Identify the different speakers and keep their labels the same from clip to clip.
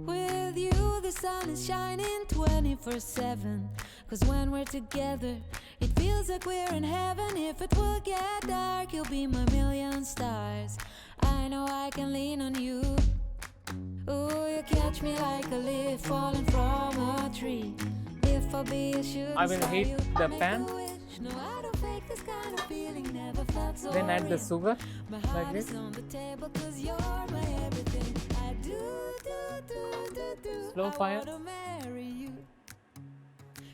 Speaker 1: With you, the sun is shining 24/7. 'Cause when we're together, it feels like we're in heaven. If it will get dark, you'll be my million stars. I know I can lean on you. Ooh, you catch me like a leaf falling from a tree. If I'll be a shooting
Speaker 2: I will heat the pan.
Speaker 1: No, I don't fake this kind of feeling. Never felt so
Speaker 2: Then add the
Speaker 1: real.
Speaker 2: sugar
Speaker 1: My
Speaker 2: like
Speaker 1: heart
Speaker 2: this.
Speaker 1: is on the table 'cause you're my everything. I do.
Speaker 2: Slow
Speaker 1: I
Speaker 2: fire.
Speaker 1: wanna marry you.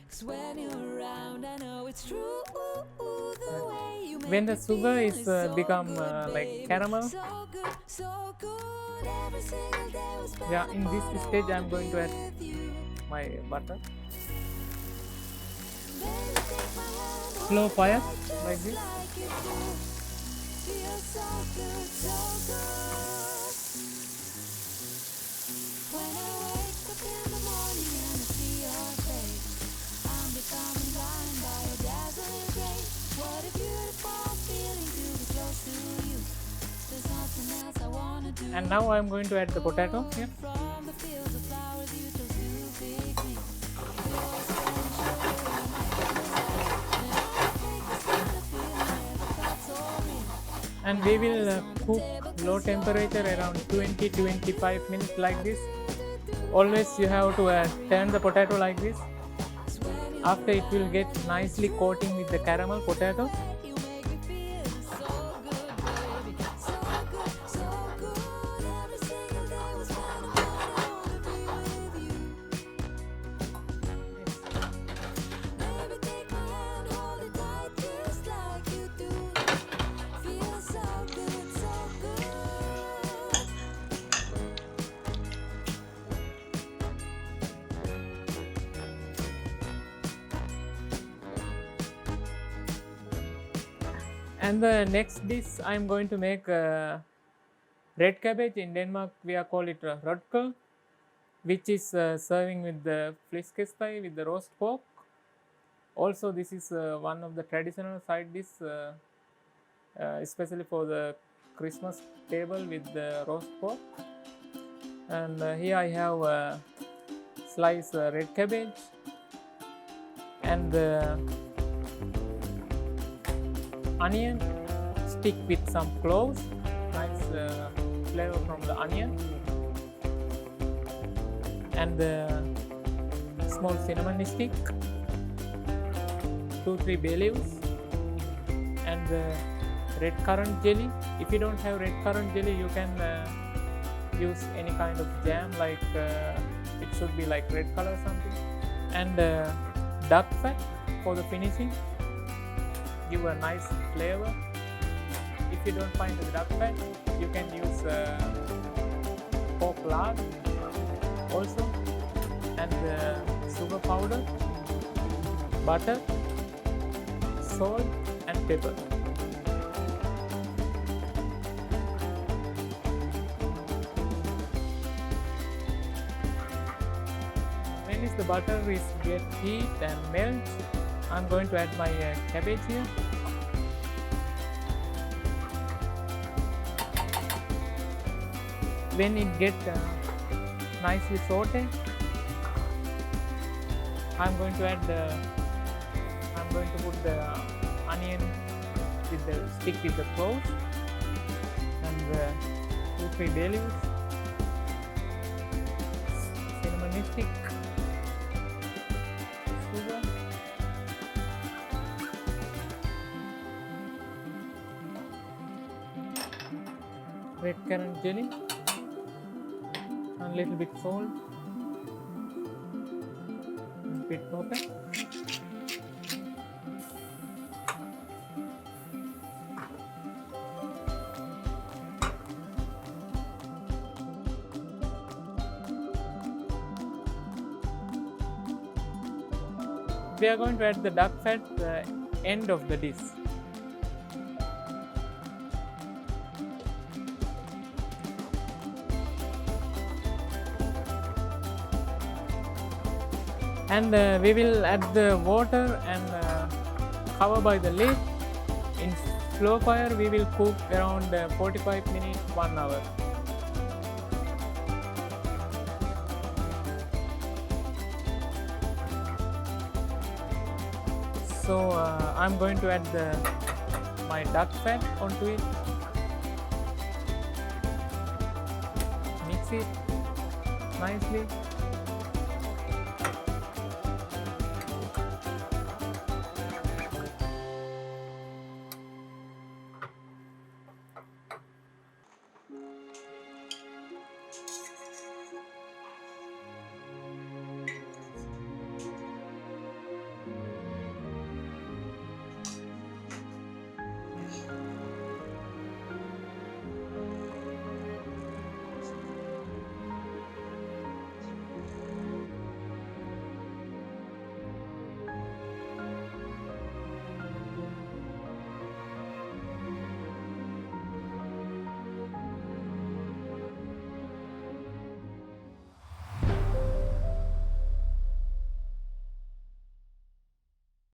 Speaker 1: 'Cause when you're around, I know it's true. The way you make
Speaker 2: When the
Speaker 1: me
Speaker 2: sugar
Speaker 1: feel
Speaker 2: is
Speaker 1: so
Speaker 2: become
Speaker 1: good,
Speaker 2: like
Speaker 1: baby.
Speaker 2: caramel,
Speaker 1: So good, so good. Every single day was
Speaker 2: yeah, in this stage I'm going to add
Speaker 1: with you.
Speaker 2: my butter.
Speaker 1: Baby, take my hand, hold
Speaker 2: Slow
Speaker 1: it
Speaker 2: fire
Speaker 1: tight
Speaker 2: like
Speaker 1: just
Speaker 2: this.
Speaker 1: like you do. Feels so good, so good. When I wake up in the morning and I see your face, I'm becoming blind by your dazzling grace. What a beautiful feeling to be close to you. There's nothing else I wanna do.
Speaker 2: And now I'm going to add the potato here.
Speaker 1: From the fields of flowers you chose to pick me. You're selling sugar in my appetite. And I don't think this kind of feeling ever felt so real.
Speaker 2: And we will cook low temperature around 20-25 minutes like this. Always you have to turn the potato like this. After it will get nicely coating with the caramel potato.
Speaker 1: You make me feel so good, baby. So good, so good. Every single day was fun. I wanna be with you. Baby, take my hand, hold it tight just like you do. Feel so good, so good.
Speaker 2: And the next dish I'm going to make red cabbage. In Denmark we are call it rødkål, which is serving with the flesk thigh with the roast pork. Also this is one of the traditional side dish, especially for the Christmas table with the roast pork. And here I have sliced red cabbage and onion stick with some cloves, nice flavor from the onion, and small cinnamon stick, 2-3 bay leaves, and red currant jelly. If you don't have red currant jelly, you can use any kind of jam, like it should be like red color or something, and duck fat for the finishing. Give a nice flavor. If you don't find the duck fat, you can use pork lard also, and sugar powder, butter, salt and pepper. When the butter is get heat and melt, I'm going to add my cabbage here. When it get nicely sauteed, I'm going to put the onion with the stick with the cloves and 2-3 bay leaves, cinnamon stick, sugar, red currant jelly, and little bit salt and bit pepper. We are going to add the duck fat end of the dish. And we will add the water and cover by the lid in slow fire we will cook around 45 minutes 1 hour. So I'm going to add my duck fat onto it. Mix it nicely.